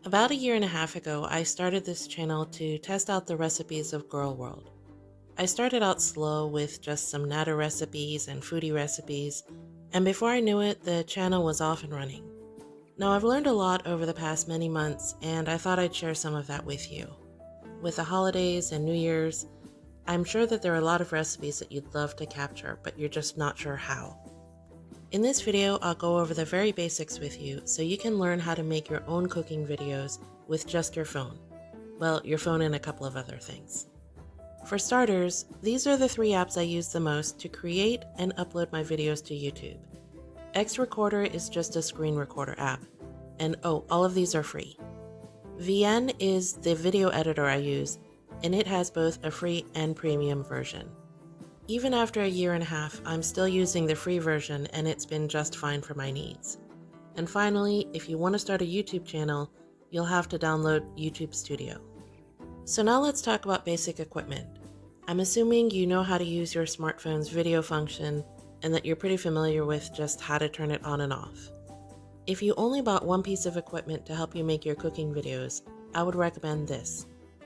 About a year and a half ago, I started this channel to test out the recipes of Girl World. I started out slow with just some natter recipes and foodie recipes, and before I knew it, the channel was off and running. Now, I've learned a lot over the past many months, and I thought I'd share some of that with you. With the holidays and New Year's, I'm sure that there are a lot of recipes that you'd love to capture, but you're just not sure how. In this video, I'll go over the very basics with you so you can learn how to make your own cooking videos with just your phone. Well, your phone and a couple of other things. For starters, these are the three apps I use the most to create and upload my videos to YouTube. X Recorder is just a screen recorder app, and all of these are free. VN is the video editor I use, and it has both a free and premium version. Even after a year and a half, I'm still using the free version and it's been just fine for my needs. And finally, if you want to start a YouTube channel, you'll have to download YouTube Studio. So now let's talk about basic equipment. I'm assuming you know how to use your smartphone's video function and that you're pretty familiar with just how to turn it on and off. If you only bought one piece of equipment to help you make your cooking videos, I would recommend this,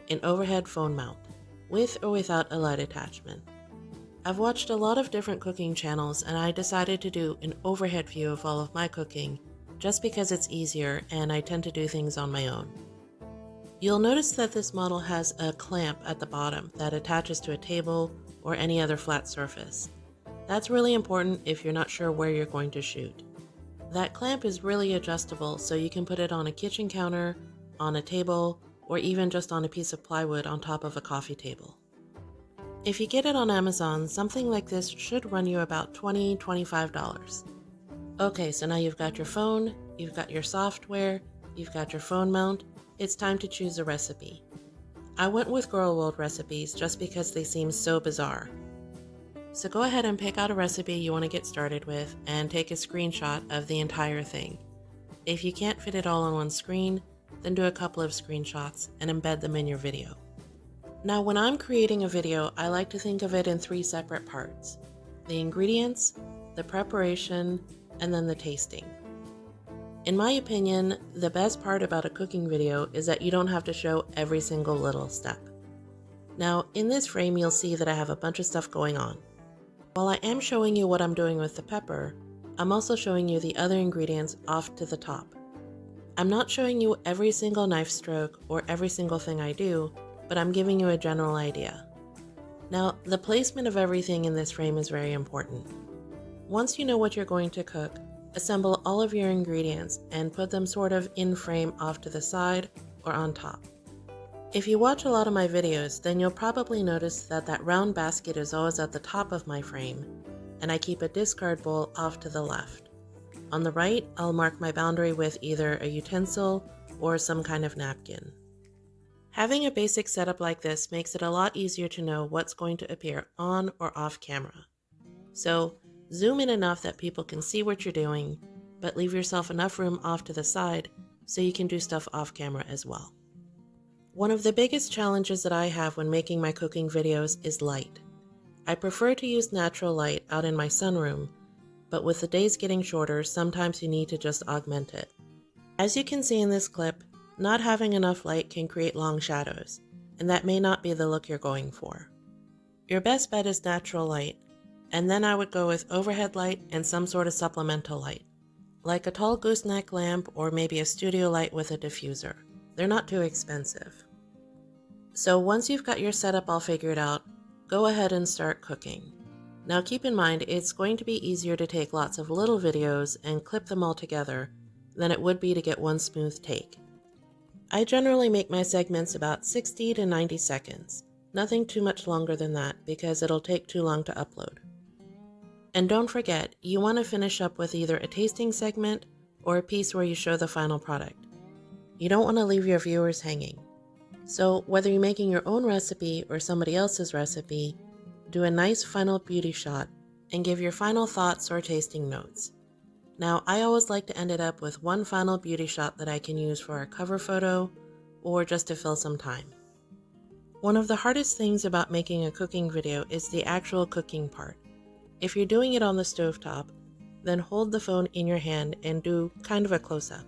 an overhead phone mount, with or without a light attachment. I've watched a lot of different cooking channels and I decided to do an overhead view of all of my cooking just because it's easier and I tend to do things on my own. You'll notice that this model has a clamp at the bottom that attaches to a table or any other flat surface. That's really important if you're not sure where you're going to shoot. That clamp is really adjustable, so you can put it on a kitchen counter, on a table, or even just on a piece of plywood on top of a coffee table. If you get it on Amazon, something like this should run you about $20–25. Okay, so now you've got your phone, you've got your software, you've got your phone mount. It's time to choose a recipe. I went with Girl World recipes just because they seem so bizarre. So go ahead and pick out a recipe you want to get started with and take a screenshot of the entire thing. If you can't fit it all on one screen, then do a couple of screenshots and embed them in your video. Now, when I'm creating a video, I like to think of it in three separate parts: the ingredients, the preparation, and then the tasting. In my opinion, the best part about a cooking video is that you don't have to show every single little step. Now, in this frame, you'll see that I have a bunch of stuff going on. While I am showing you what I'm doing with the pepper, I'm also showing you the other ingredients off to the top. I'm not showing you every single knife stroke or every single thing I do, but I'm giving you a general idea. Now, the placement of everything in this frame is very important. Once you know what you're going to cook, assemble all of your ingredients and put them sort of in frame off to the side or on top. If you watch a lot of my videos, then you'll probably notice that that round basket is always at the top of my frame, and I keep a discard bowl off to the left. On the right, I'll mark my boundary with either a utensil or some kind of napkin. Having a basic setup like this makes it a lot easier to know what's going to appear on or off camera. So, zoom in enough that people can see what you're doing, but leave yourself enough room off to the side so you can do stuff off camera as well. One of the biggest challenges that I have when making my cooking videos is light. I prefer to use natural light out in my sunroom, but with the days getting shorter, sometimes you need to just augment it. As you can see in this clip, not having enough light can create long shadows, and that may not be the look you're going for. Your best bet is natural light, and then I would go with overhead light and some sort of supplemental light, like a tall gooseneck lamp or maybe a studio light with a diffuser. They're not too expensive. So once you've got your setup all figured out, go ahead and start cooking. Now keep in mind, it's going to be easier to take lots of little videos and clip them all together than it would be to get one smooth take. I generally make my segments about 60 to 90 seconds, nothing too much longer than that because it'll take too long to upload. And don't forget, you want to finish up with either a tasting segment or a piece where you show the final product. You don't want to leave your viewers hanging. So whether you're making your own recipe or somebody else's recipe, do a nice final beauty shot and give your final thoughts or tasting notes. Now, I always like to end it up with one final beauty shot that I can use for a cover photo or just to fill some time. One of the hardest things about making a cooking video is the actual cooking part. If you're doing it on the stovetop, then hold the phone in your hand and do kind of a close-up.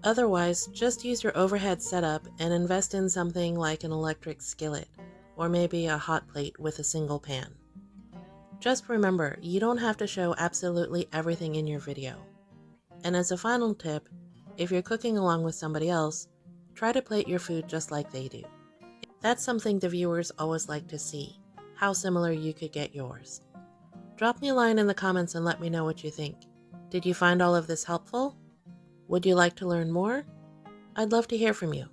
Otherwise, just use your overhead setup and invest in something like an electric skillet, or maybe a hot plate with a single pan. Just remember, you don't have to show absolutely everything in your video. And as a final tip, if you're cooking along with somebody else, try to plate your food just like they do. That's something the viewers always like to see, how similar you could get yours. Drop me a line in the comments and let me know what you think. Did you find all of this helpful? Would you like to learn more? I'd love to hear from you.